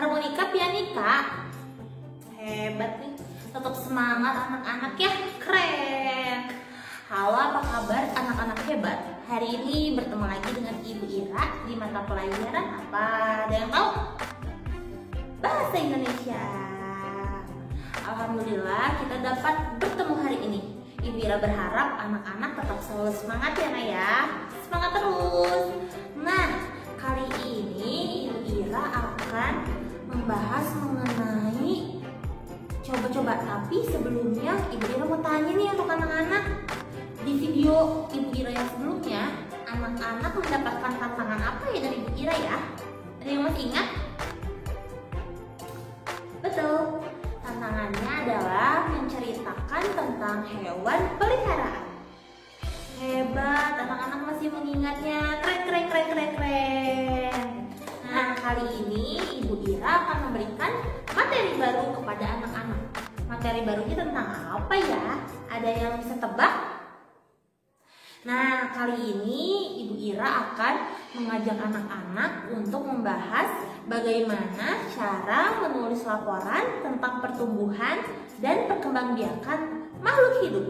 harmonika, pianika. Hebat nih, tetap semangat anak-anak ya, keren. Halo, apa kabar anak-anak hebat? Hari ini bertemu lagi dengan Ibu Ira di mata pelajaran apa? Ada yang tahu? Bahasa Indonesia. Alhamdulillah kita dapat bertemu hari ini. Ibu Ira berharap anak-anak tetap selalu semangat ya Nak ya. Semangat terus. Nah, kali ini Ibu Ira akan membahas mengenai coba-coba. Tapi sebelumnya Ibu Ira mau tanya nih untuk anak-anak. Di video Ibu Ira yang sebelumnya, anak-anak mendapatkan tantangan apa ya dari Ibu Ira ya? Ada yang masih ingat? Betul, tantangannya adalah menceritakan tentang hewan peliharaan. Hebat, anak-anak masih mengingatnya. Keren. Nah, kali ini Ibu Ira akan memberikan materi baru kepada anak-anak. Materi barunya tentang apa ya? Ada yang bisa tebak? Nah, kali ini Ibu Ira akan mengajak anak-anak untuk membahas bagaimana cara menulis laporan tentang pertumbuhan dan perkembangbiakan makhluk hidup.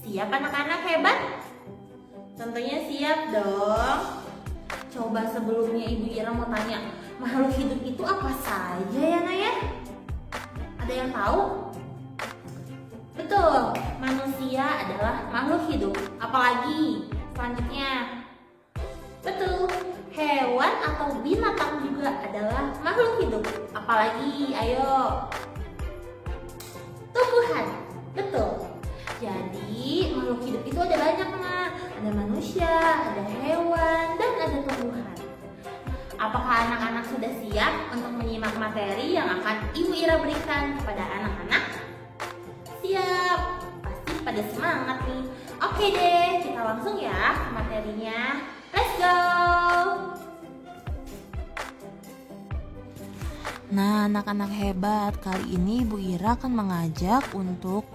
Siap anak-anak hebat? Tentunya siap dong. Coba sebelumnya Ibu Ira mau tanya, makhluk hidup itu apa saja ya Naya? Ada yang tahu? Betul, manusia adalah makhluk hidup. Apalagi selanjutnya? Betul, hewan atau binatang juga adalah makhluk hidup. Apalagi? Ayo. Tumbuhan. Betul. Jadi makhluk hidup itu ada banyak Nak. Ada manusia, ada hewan, dan ada tumbuhan. Apakah anak-anak sudah siap untuk menyimak materi yang akan Ibu Ira berikan kepada anak-anak? Siap, pasti pada semangat nih. Oke deh, kita langsung ya ke materinya. Let's go. Nah, anak-anak hebat, kali ini Ibu Ira akan mengajak untuk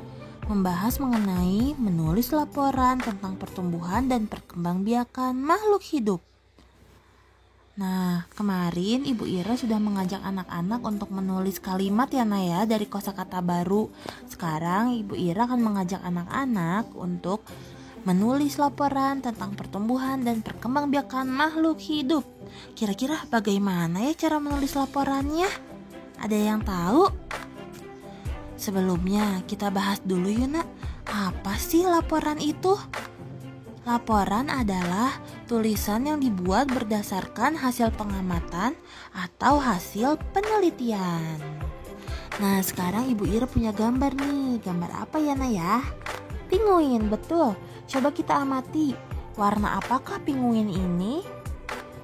membahas mengenai menulis laporan tentang pertumbuhan dan perkembangbiakan makhluk hidup. Nah, kemarin Ibu Ira sudah mengajak anak-anak untuk menulis kalimat ya Naya dari kosakata baru. Sekarang Ibu Ira akan mengajak anak-anak untuk menulis laporan tentang pertumbuhan dan perkembangbiakan makhluk hidup. Kira-kira bagaimana ya cara menulis laporannya? Ada yang tahu? Sebelumnya kita bahas dulu yuk Nak, apa sih laporan itu? Laporan adalah tulisan yang dibuat berdasarkan hasil pengamatan atau hasil penelitian. Nah, sekarang Ibu Ira punya gambar nih. Gambar apa ya Naya? Pinguin, betul. Coba kita amati. Warna apakah pinguin ini?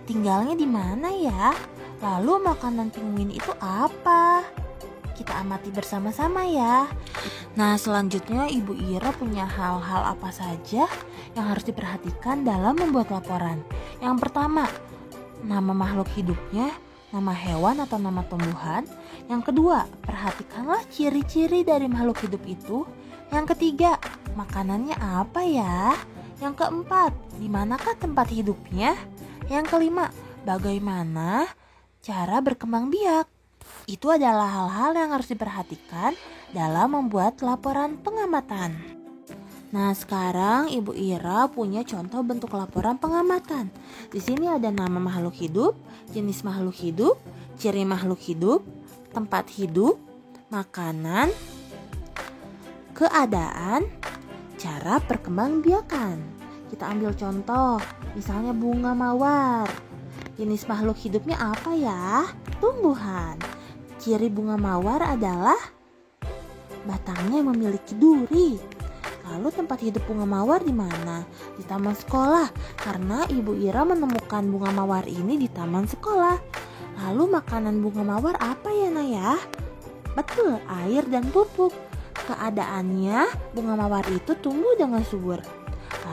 Tinggalnya di mana ya? Lalu makanan pinguin itu apa? Kita amati bersama-sama ya. Nah, selanjutnya Ibu Ira punya hal-hal apa saja yang harus diperhatikan dalam membuat laporan. Yang pertama, nama makhluk hidupnya, nama hewan atau nama tumbuhan. Yang kedua, perhatikanlah ciri-ciri dari makhluk hidup itu. Yang ketiga, makanannya apa ya? Yang keempat, di manakah tempat hidupnya? Yang kelima, bagaimana cara berkembang biak? Itu adalah hal-hal yang harus diperhatikan dalam membuat laporan pengamatan. Nah, sekarang Ibu Ira punya contoh bentuk laporan pengamatan. Di sini ada nama makhluk hidup, jenis makhluk hidup, ciri makhluk hidup, tempat hidup, makanan, keadaan, cara perkembangbiakan. Kita ambil contoh, misalnya bunga mawar. Jenis makhluk hidupnya apa ya? Tumbuhan. Ciri bunga mawar adalah batangnya yang memiliki duri. Lalu tempat hidup bunga mawar di mana? Di taman sekolah, karena Ibu Ira menemukan bunga mawar ini di taman sekolah. Lalu makanan bunga mawar apa ya Naya? Betul, air dan pupuk. Keadaannya bunga mawar itu tumbuh dengan subur.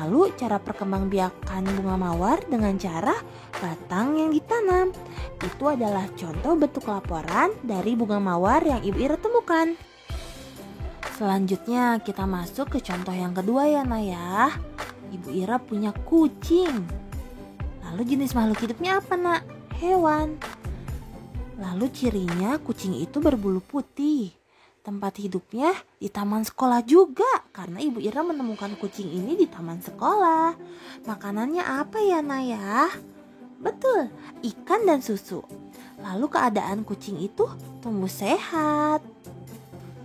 Lalu cara perkembangbiakan bunga mawar dengan cara batang yang ditanam. Itu adalah contoh bentuk laporan dari bunga mawar yang Ibu Ira temukan. Selanjutnya kita masuk ke contoh yang kedua ya Naya. Ibu Ira punya kucing. Lalu jenis makhluk hidupnya apa Nak? Hewan. Lalu cirinya kucing itu berbulu putih. Tempat hidupnya di taman sekolah juga, karena Ibu Ira menemukan kucing ini di taman sekolah. Makanannya apa ya, Naya? Betul, ikan dan susu. Lalu keadaan kucing itu tumbuh sehat.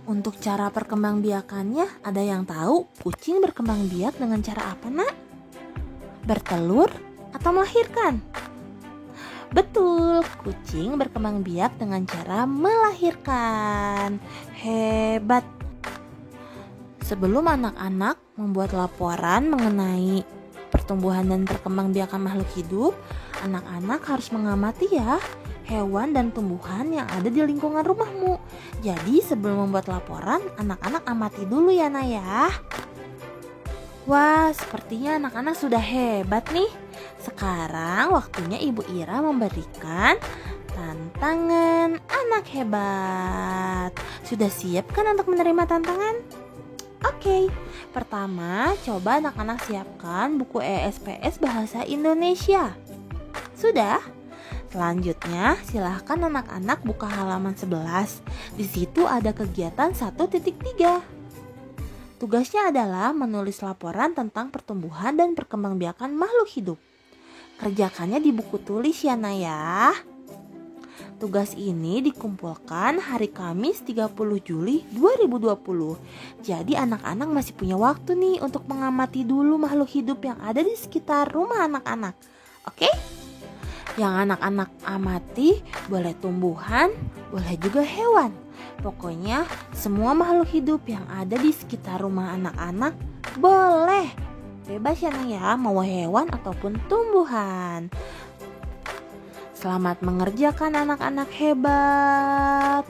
Untuk cara perkembangbiakannya, ada yang tahu kucing berkembang biak dengan cara apa, Nak? Bertelur atau melahirkan? Betul, kucing berkembang biak dengan cara melahirkan. Hebat. Sebelum anak-anak membuat laporan mengenai pertumbuhan dan perkembangbiakan makhluk hidup, anak-anak harus mengamati ya hewan dan tumbuhan yang ada di lingkungan rumahmu. Jadi sebelum membuat laporan, anak-anak amati dulu ya, Naya. Wah, sepertinya anak-anak sudah hebat nih. Sekarang waktunya Ibu Ira memberikan tantangan anak hebat. Sudah siap kan untuk menerima tantangan? Oke, pertama coba anak-anak siapkan buku ESPS Bahasa Indonesia. Sudah? Selanjutnya silahkan anak-anak buka halaman 11. Di situ ada kegiatan 1.3. Tugasnya adalah menulis laporan tentang pertumbuhan dan perkembangbiakan makhluk hidup. Kerjakannya di buku tulis ya, Naya. Tugas ini dikumpulkan hari Kamis 30 Juli 2020. Jadi anak-anak masih punya waktu nih untuk mengamati dulu makhluk hidup yang ada di sekitar rumah anak-anak. Oke? Yang anak-anak amati boleh tumbuhan, boleh juga hewan. Pokoknya semua makhluk hidup yang ada di sekitar rumah anak-anak boleh. Bebas ya, Naya, mau hewan ataupun tumbuhan. Selamat mengerjakan anak-anak hebat.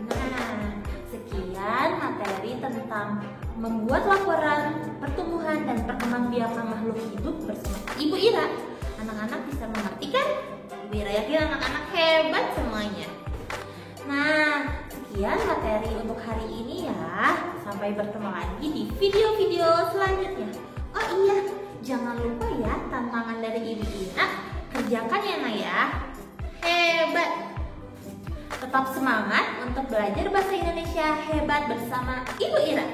Nah, sekian materi tentang membuat laporan pertumbuhan dan perkembangbiakan makhluk hidup bersama Ibu Ira. Anak-anak bisa mengerti kan? Ibu Ira yakin anak-anak hebat semuanya. Nah, sekian materi untuk hari ini ya. Sampai bertemu lagi di video-video selanjutnya. Oh iya, jangan lupa ya tantangan dari Ibu Ira. Kerjakan ya, Naya. Hebat. Tetap semangat untuk belajar bahasa Indonesia hebat bersama Ibu Ira.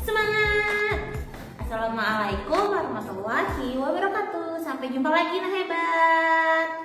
Semangat. Assalamualaikum warahmatullahi wabarakatuh. Sampai jumpa lagi, nah hebat.